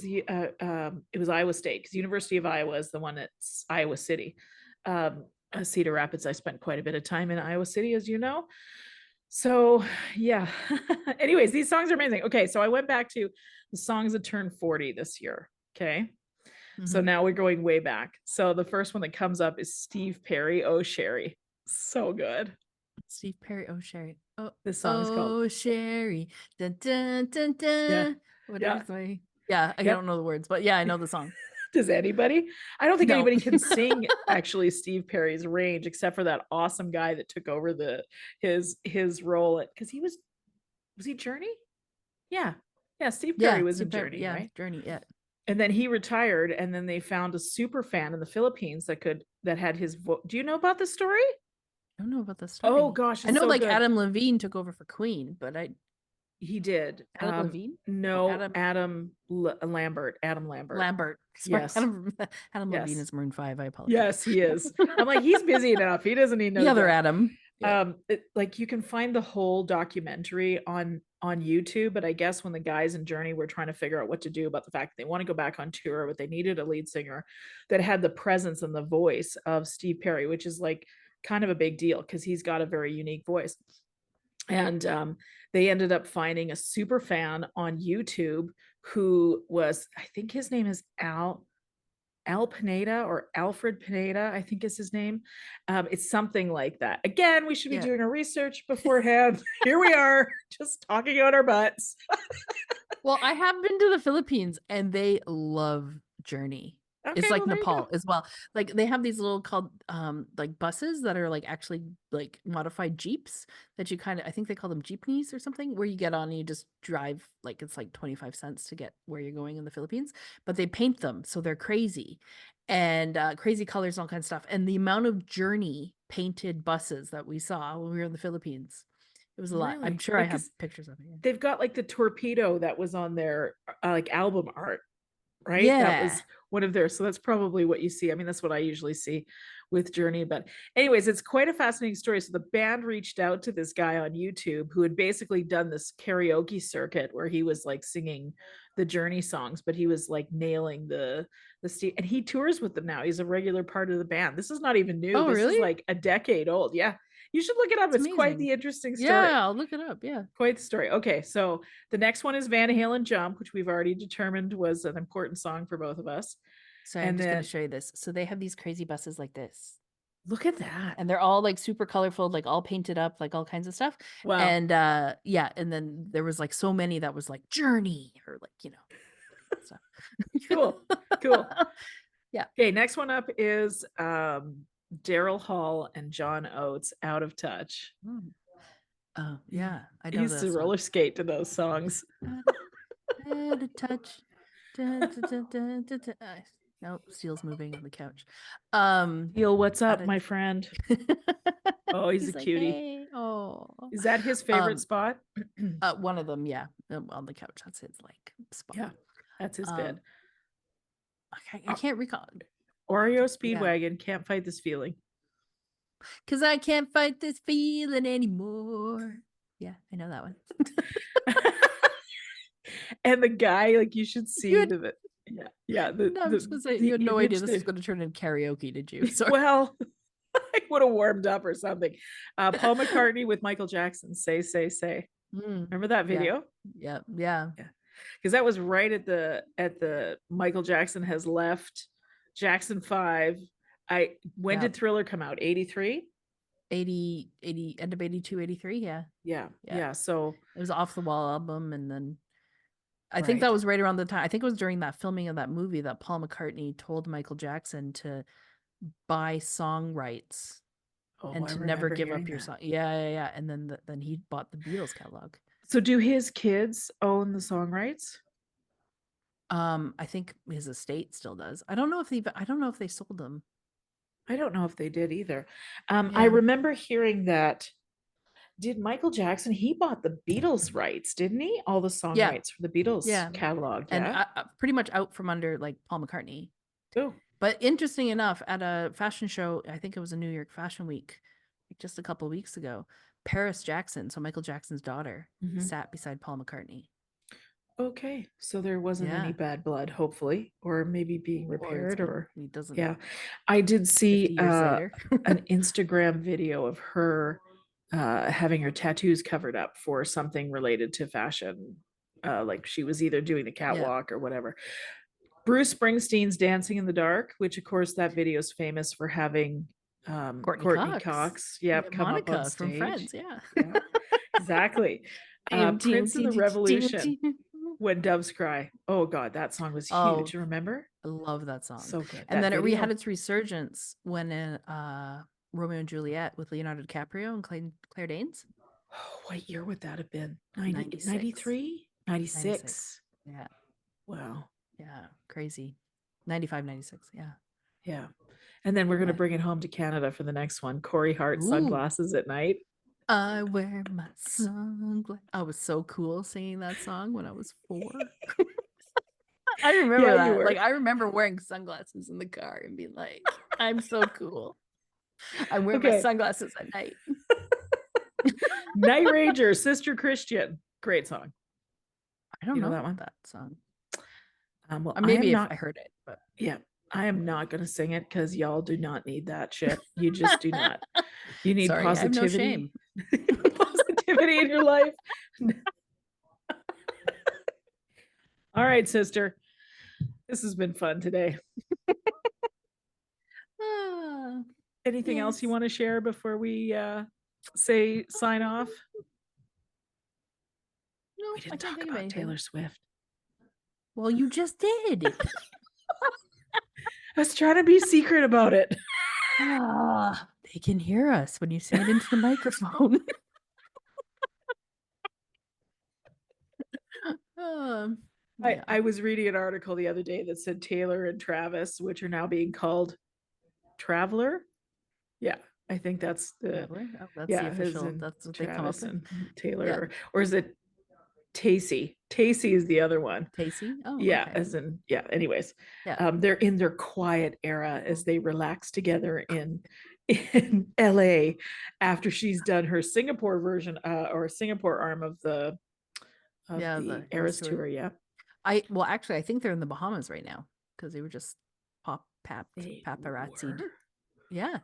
was Iowa State, because University of Iowa is the one that's Iowa City. Cedar Rapids, I spent quite a bit of time in Iowa City, as you know. So yeah. Anyways, these songs are amazing. Okay, so I went back to the songs that turned 40 this year. Okay. So Mm-hmm. now we're going way back. So the first one that comes up is Steve Perry, Oh Sherry. So good. Steve Perry. Oh, Sherry. Oh, This song is called. oh, Sherry. Dun, dun, dun, Yeah. dun. Yeah. Whatever's my. Yeah, I Yep. don't know the words, but yeah, I know the song. Does anybody? I don't think No. anybody can sing actually Steve Perry's range, except for that awesome guy that took over his role, because was he Journey? Yeah. Yeah, Steve Perry Yeah, was in Steve Perry. Journey, Yeah, right? Journey. Yeah. And then he retired, and then they found a super fan in the Philippines that had his voice. Do you know about this story? I don't know about the Oh story. gosh, I it's know so like good. Adam Levine took over for Queen, but He did. Adam Levine? Oh, No, Lambert. Adam Lambert. Lambert. Sorry, Yes. Adam Levine Yes. is Maroon 5. I apologize. Yes, he is. I'm like, he's busy enough. He doesn't need no The other job. Adam. Yeah. Like you can find the whole documentary on YouTube, but I guess when the guys in Journey were trying to figure out what to do about the fact that they want to go back on tour, but they needed a lead singer that had the presence and the voice of Steve Perry, which is like kind of a big deal because he's got a very unique voice. And they ended up finding a super fan on YouTube who was, I think his name is Al Pineda or Alfred Pineda, I think is his name. It's something like that. Again, we should be Yeah. doing our research beforehand. Here we are, just talking out our butts. Well, I have been to the Philippines and they love Journey. Okay, It's well, like there you Nepal go. as well. Like they have these little called like buses that are like actually like modified Jeeps that you kind of, I think they call them jeepneys or something, where you get on and you just drive, like it's like 25 cents to get where you're going in the Philippines, but they paint them so they're crazy and crazy colors and all kinds of stuff. And the amount of Journey painted buses that we saw when we were in the Philippines, it was a lot. I'm Really? sure I Like, have 'cause pictures of it. Yeah. they've got like the torpedo that was on their like album art, right? That Yeah. was one of their, so that's probably what you see. I mean, that's what I usually see with Journey. But anyways, it's quite a fascinating story. So the band reached out to this guy on YouTube who had basically done this karaoke circuit where he was like singing the Journey songs, but he was like nailing the and he tours with them now. He's a regular part of the band. This is not even new. Oh, This is really? like a decade old. Yeah. You should look it up. That's It's quite amazing. the interesting story. Yeah, I'll look it up. Yeah. Quite the story. Okay, so the next one is Van Halen Jump, which we've already determined was an important song for both of us. Sorry, I'm And just going to then show you this. So they have these crazy buses like this, look at that. and they're all like super colorful, like all painted up, like all kinds of stuff. Wow. And yeah, and then there was like so many that was like Journey or like, stuff. Cool. Cool. Yeah. Okay, next one up is Daryl Hall and John Oates, Out of Touch. Mm. Oh, yeah. I He know used that to song. roller skate to those songs. Out of touch. Dun, dun, dun, dun, dun, dun. Nope, Steel's moving on the couch. Deal, what's Out up, of my friend? Oh, he's a He's like, cutie. hey, oh. Is that his favorite Um, spot? one of them, yeah, on the couch. That's his like spot. Yeah, that's his bit. Um, I can't recall. Oreo Yeah, Speedwagon, Can't Fight This Feeling. because I can't fight this feeling anymore. Yeah, I know that one. And the guy, like, you should see You had, the yeah no, I'm just gonna say you the had no idea image this was that going to turn into karaoke, did you? Sorry. well I would have warmed up or something. Paul McCartney with Michael Jackson, Say Say Say. Mm, Remember that yeah, video? yeah. Yeah, because that was right at the Michael Jackson has left Jackson 5. When Yeah. did Thriller come out? 83? 80 end of 82, 83. Yeah. Yeah, so It was off the wall album, and then I think right. that was right around the time. I think it was during that filming of that movie that Paul McCartney told Michael Jackson to buy song rights Oh, and I to never remember give up hearing your that. song. Yeah. And then he bought the Beatles catalog. So do his kids own the song rights? I think his estate still does. I don't know if they sold them. I don't know if they did either. I Yeah. remember hearing that. Did Michael Jackson, he bought the Beatles rights, didn't he? All the song Yeah. rights for the Beatles Yeah. catalog. And Yeah. pretty much out from under like Paul McCartney. Oh, But interesting enough, at a fashion show, I think it was a New York Fashion Week, like just a couple of weeks ago, Paris Jackson, so Michael Jackson's daughter, mhm. sat beside Paul McCartney. Okay. So there wasn't any Yeah. bad blood, hopefully, or maybe being Or it's repaired good. or He doesn't yeah. I did 50 see years later. an Instagram video of her having her tattoos covered up for something related to fashion. Like she was either doing the Yeah. catwalk or whatever. Bruce Springsteen's Dancing in the Dark, which of course that video is famous for having Courtney Cox, yep, come up on Monica from stage. Friends, yeah. Yeah, exactly. Prince of the Revolution, When Doves Cry. Oh God, that song was Oh, huge. You remember? I love that song. So good. And That then it had video. its resurgence when in Romeo and Juliet with Leonardo DiCaprio and Claire Danes. Oh, what year would that have been? 96. 93? 96. Yeah. Wow. Yeah. Crazy. 95, 96. Yeah. Yeah. And then we're going to Yeah. bring it home to Canada for the next one. Corey Hart, Ooh. Sunglasses at Night. I wear my sunglasses. I was so cool singing that song when I was 4. I remember Yeah, you that. were. Like, I remember wearing sunglasses in the car and being like, I'm so cool. I wear my Okay. sunglasses at night. Night Ranger, Sister Christian. Great song. I don't You know know that one? that song. Well, Or maybe I am if not. I heard it, but Yeah, I am not going to sing it because y'all do not need that shit. You just do not. You need sorry, I have no positivity. shame. Positivity negativity in your life. All right, sister. This has been fun today. Anything else you Yes. want to share before we say sign off? No, We I didn't can't talk think of about anything. Taylor Swift. Well, you just did. I was trying to be secret about it. They can hear us when you say it into the microphone. Yeah. I was reading an article the other day that said Taylor and Travis, which are now being called Traveler. Yeah, I think that's the Traveler? Oh, that's the yeah, as official. in That's what they come up Travis with. and Taylor, Yeah. or is it Tacey? Tacey is the other one. Tacey? Oh, Yeah, okay. as in yeah. Anyways, Yeah. they're in their quiet era as they relax together in LA after she's done her Singapore version or Singapore arm of the Yeah, the Eras Eras tour. tour. Yeah, Well, actually, I think they're in the Bahamas right now because they were just they paparazzi'd. were. Yeah,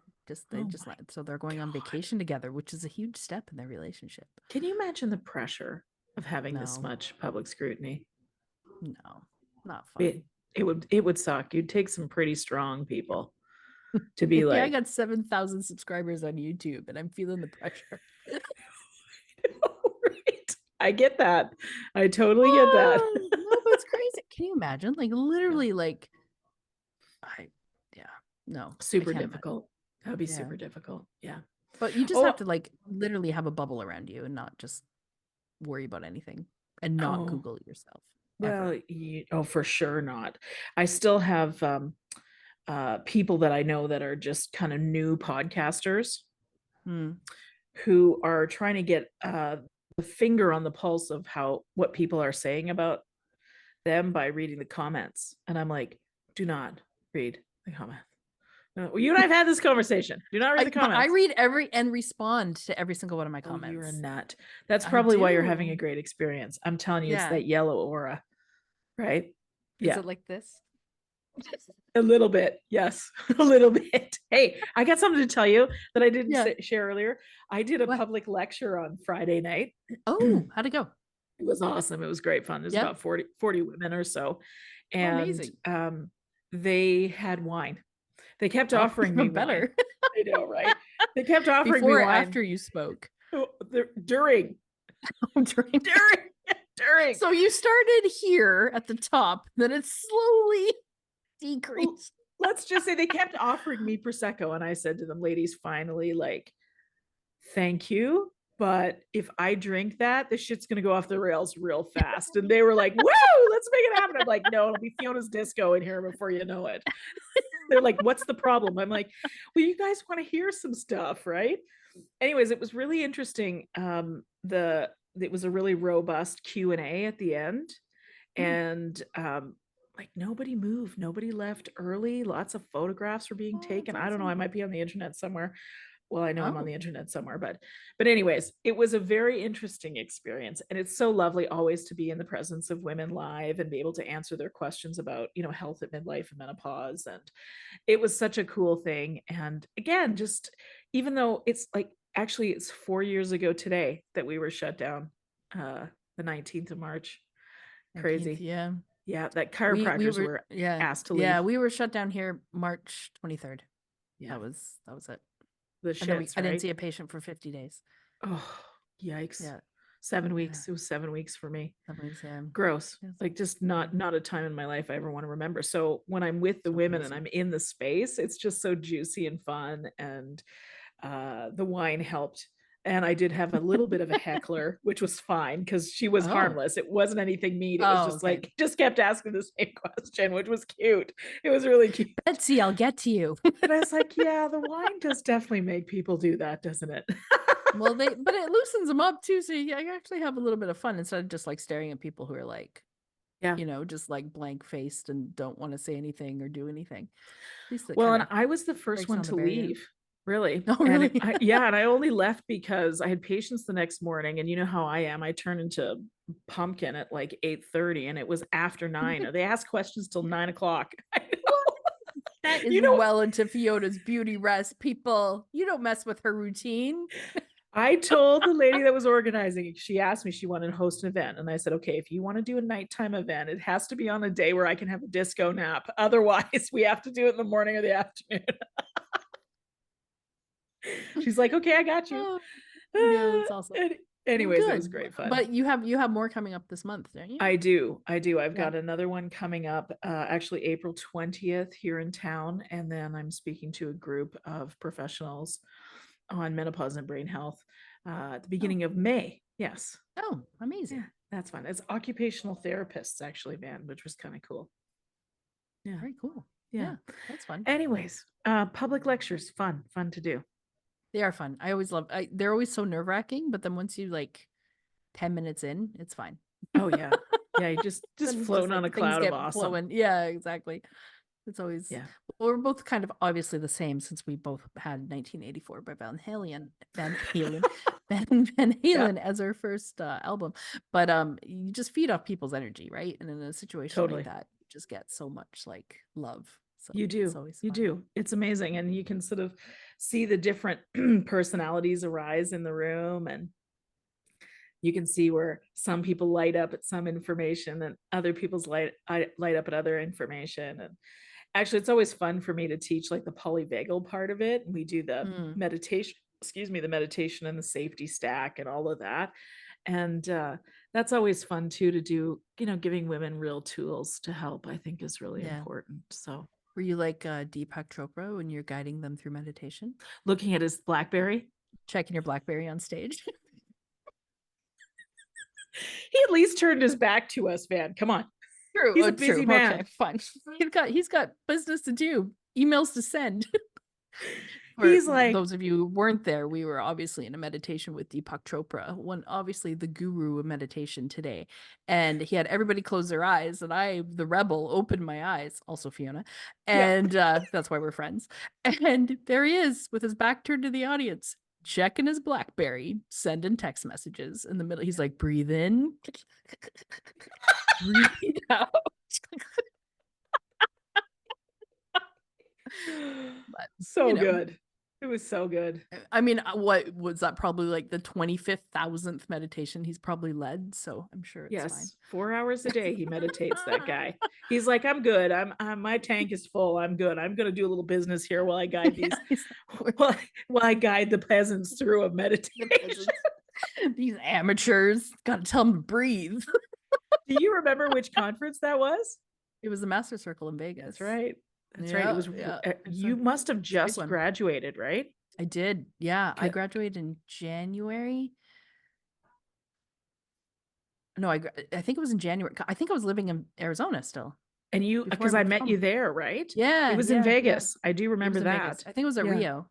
Oh just my so they're going on God. vacation together, which is a huge step in their relationship. Can you imagine the pressure of having this No, much public scrutiny? no, not fun. It would suck. You'd take some pretty strong people to be Yeah, I like, got 7,000 subscribers on YouTube, and I'm feeling the pressure. right. I get that. I totally get that. No, but it's crazy. Can you imagine? Like Yeah. literally, yeah, no, I Super can't imagine. difficult. That would be Yeah. super difficult. Yeah. But you just Oh, have to like literally have a bubble around you and not just worry about anything and not oh, Google it yourself. well, Ever. for sure not. I still have people that I know that are just kind of new podcasters Hmm. who are trying to get the finger on the pulse of what people are saying about them by reading the comments. And I'm like, do not read the comments. No, you and I've had this conversation. Do not read the But I comments. read every and respond to every single one of my Oh, you're a comments. nut. That's I probably why you're having a do. great experience. I'm telling you, it's Yeah. that yellow aura, right? Is Yeah, it like this? a little bit. Yes, a little bit. Hey, I got something to tell you that I didn't Yeah. share earlier. I did a What? public lecture on Friday night. Oh, how'd it go? It was awesome. It was great fun. There's Yeah. about 40 women or so. Oh, And amazing. they had wine. They kept Oh, offering me even wine. better. I know, right? They kept offering me Before or wine. after you spoke? During. During. So you started here at the top, then it slowly decreased. Let's just say they kept offering me Prosecco. And I said to them, ladies, finally, like, thank you. But if I drink that, this shit's going to go off the rails real fast. And they were like, woo, let's make it happen. I'm like, no, it'll be Fiona's disco in here before you know it. They're like, what's the problem? I'm like, well, you guys want to hear some stuff, right? Anyways, it was really interesting. It was a really robust Q&A at the end. And like nobody moved, nobody left early. Lots of photographs were being taken. I don't know, I might be on the internet somewhere. Well, I know I'm on the internet somewhere, but anyways, it was a very interesting experience. And it's so lovely always to be in the presence of women live and be able to answer their questions about, health at midlife and menopause. And it was such a cool thing. And again, just even though it's like, actually it's 4 years ago today that we were shut down, the 19th of March. Crazy. 19th, yeah. That chiropractors were asked to leave. Yeah, we were shut down here March 23rd. Yeah. That was it. The And then shits, I didn't right? see a patient for 50 days. Oh, yikes. Yeah. 7 weeks. It was 7 weeks for me. 7 weeks, yeah. Gross. Like just not a time in my life I ever want to remember. So when I'm with the women and I'm in the space, it's just so juicy and fun. And the wine helped. And I did have a little bit of a heckler, which was fine because she was harmless. It wasn't anything mean. It was just like, just kept asking the same question, which was cute. It was really cute. Betsy, I'll get to you. And I was like, yeah, the wine does definitely make people do that, doesn't it? Well, but it loosens them up too. So you actually have a little bit of fun instead of just like staring at people who are like, just like blank faced and don't want to say anything or do anything. Well, and I was the first one to leave. Really? Oh, really? And I only left because I had patients the next morning, and you know how I am. I turn into pumpkin at like 8:30, and it was after 9. They asked questions till 9 o'clock. That is well into Fiona's beauty rest, people. You don't mess with her routine. I told the lady that was organizing, she asked me, she wanted to host an event. And I said, okay, if you want to do a nighttime event, it has to be on a day where I can have a disco nap. Otherwise, we have to do it in the morning or the afternoon. She's like, okay, I got you. Oh, yeah, that's awesome. Anyways, Good. it was great fun. But you have more coming up this month, don't you? I do. I've Yeah. got another one coming up, actually April 20th here in town. And then I'm speaking to a group of professionals on menopause and brain health at the beginning of May. Yes. Oh, amazing. Yeah, that's fun. It's occupational therapists actually, man, which was kind of cool. Yeah. Very cool. Yeah. Yeah, that's fun. Anyways, public lectures, fun to do. They are fun. I always love. They're always so nerve-wracking, but then once you like 10 minutes in, it's fine. Oh yeah, yeah. You just Then it's floating like on a things cloud of get awesome. flowing. Yeah, exactly. It's always Yeah. Well, we're both kind of obviously the same since we both had 1984 by Van Halen as our first album. But you just feed off people's energy, right? And in a situation Totally. like that, you just get so much like love. So You it's do. always You fun. do. It's amazing. And you can sort of see the different personalities arise in the room, and you can see where some people light up at some information and other people's light up at other information. And actually, it's always fun for me to teach like the polyvagal part of it. And we do the meditation, the meditation and the safety stack and all of that. And that's always fun too, to do, giving women real tools to help, I think is really important. So were you like Deepak Chopra when you're guiding them through meditation? Looking at his BlackBerry? Checking your BlackBerry on stage? He at least turned his back to us, Van. Come on. True. He's a busy man. Okay, fine. He's got business to do, emails to send. He's like, those of you who weren't there, we were obviously in a meditation with Deepak Chopra, obviously the guru of meditation today. And he had everybody close their eyes, and I, the rebel, opened my eyes, also Fiona. And that's why we're friends. And there he is with his back turned to the audience, checking his BlackBerry, sending text messages in the middle. He's like, breathe in, breathe out. But, so good. It was so good. I mean, what was that? Probably like the 25,000th meditation he's probably led. So I'm sure it's fine. 4 hours a day he meditates, that guy. He's like, I'm good. I'm my tank is full. I'm good. I'm going to do a little business here while I guide these, while I guide the peasants through a meditation. These amateurs, got to tell them to breathe. Do you remember which conference that was? It was the Master Circle in Vegas. That's right. That's right. It was. You must have just graduated, right? I did. Yeah, I graduated in January. No, I think it was in January. I think I was living in Arizona still. And because I met you there, right? Yeah, it was in Vegas. Yeah. I do remember that. Vegas. I think it was at Rio.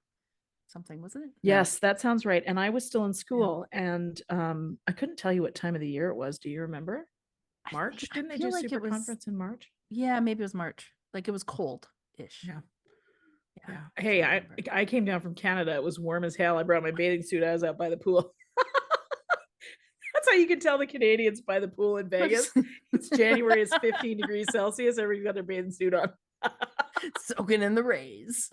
Something, wasn't it? Yes, that sounds right. And I was still in school, and I couldn't tell you what time of the year it was. Do you remember? March? Didn't they do a super conference in March? Yeah, maybe it was March. Like it was cold-ish. Yeah. Hey, I came down from Canada. It was warm as hell. I brought my bathing suit. I was out by the pool. That's how you can tell the Canadians by the pool in Vegas. It's January. It's 15 degrees Celsius. Everybody's got their bathing suit on. Soaking in the rays.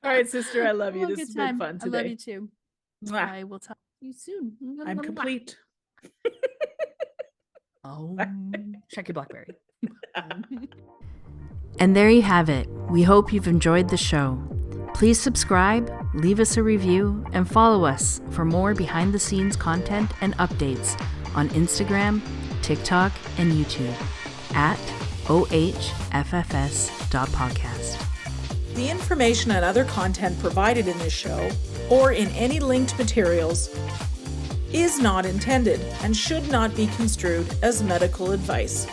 All right, sister. I love you. This has been fun today. I love you too. I will talk to you soon. I'm complete. Check your BlackBerry. And there you have it. We hope you've enjoyed the show. Please subscribe, leave us a review, and follow us for more behind-the-scenes content and updates on Instagram, TikTok, and YouTube at ohffs.podcast. The information and other content provided in this show, or in any linked materials, is not intended and should not be construed as medical advice,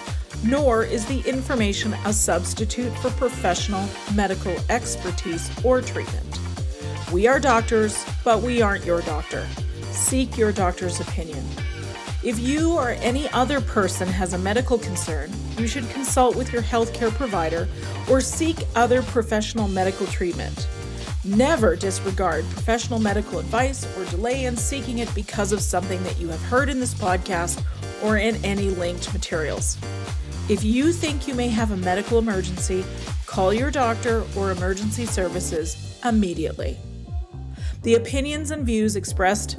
nor is the information a substitute for professional medical expertise or treatment. We are doctors, but we aren't your doctor. Seek your doctor's opinion. If you or any other person has a medical concern, you should consult with your healthcare provider or seek other professional medical treatment. Never disregard professional medical advice or delay in seeking it because of something that you have heard in this podcast or in any linked materials. If you think you may have a medical emergency, call your doctor or emergency services immediately. The opinions and views expressed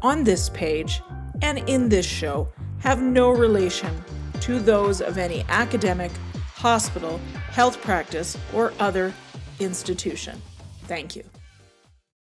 on this page and in this show have no relation to those of any academic, hospital, health practice, or other institution. Thank you.